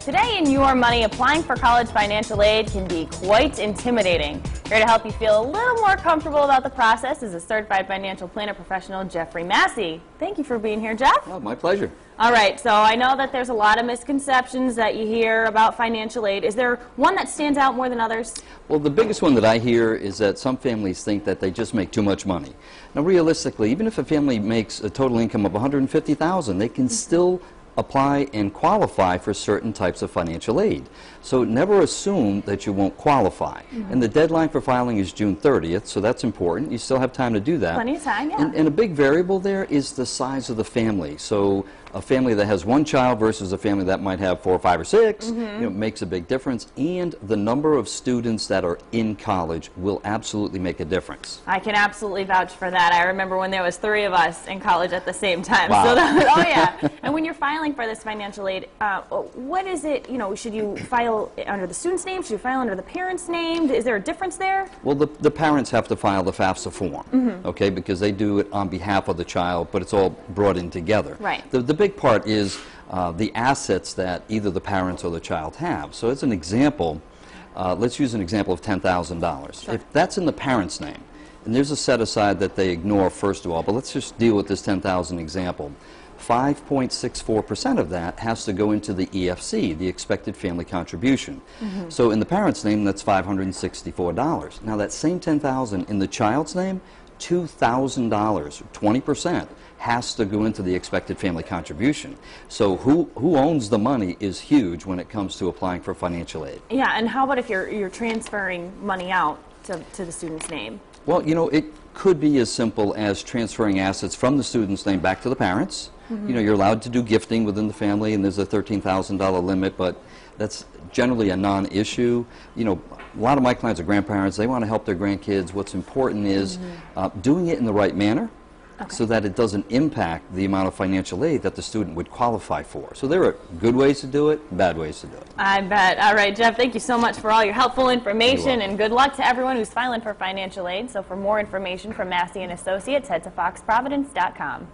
Today in Your Money, applying for college financial aid can be quite intimidating. Here to help you feel a little more comfortable about the process is a certified financial planner professional, Jeffrey Massey. Thank you for being here, Jeff. Oh, my pleasure. All right, so I know that there's a lot of misconceptions that you hear about financial aid. Is there one that stands out more than others? Well, the biggest one that I hear is that some families think that they just make too much money. Now, realistically, even if a family makes a total income of $150,000, they can still apply and qualify for certain types of financial aid. So never assume that you won't qualify. And the deadline for filing is June 30th, so that's important. You still have time to do that. Plenty of time, yeah. And a big variable there is the size of the family. So a family that has one child versus a family that might have 4 or 5 or 6, makes a big difference. And the number of students that are in college will absolutely make a difference. I can absolutely vouch for that. I remember when there was 3 of us in college at the same time. Wow. So that, oh yeah. And when you're filing for this financial aid, what is it, should you file under the student's name? Should you file under the parent's name? Is there a difference there? Well, the parents have to file the FAFSA form, okay, because they do it on behalf of the child, but it's all brought in together. Right. The big part is the assets that either the parents or the child have. So as an example, let's use an example of $10,000. Sure. If that's in the parent's name, and there's a set aside that they ignore first of all, but let's just deal with this $10,000 example. 5.64% of that has to go into the EFC, the expected family contribution. So in the parent's name, that's $564. Now that same $10,000 in the child's name, $2,000, 20%, has to go into the expected family contribution. So who owns the money is huge when it comes to applying for financial aid. Yeah, and how about if you're transferring money out to the student's name? Well, it could be as simple as transferring assets from the student's name back to the parents. You're allowed to do gifting within the family, and there's a $13,000 limit, but that's generally a non-issue. A lot of my clients are grandparents. They want to help their grandkids. What's important is doing it in the right manner, so that it doesn't impact the amount of financial aid that the student would qualify for. So there are good ways to do it, bad ways to do it. I bet. All right, Jeff, thank you so much for all your helpful information, and good luck to everyone who's filing for financial aid. So for more information from Massey & Associates, head to foxprovidence.com.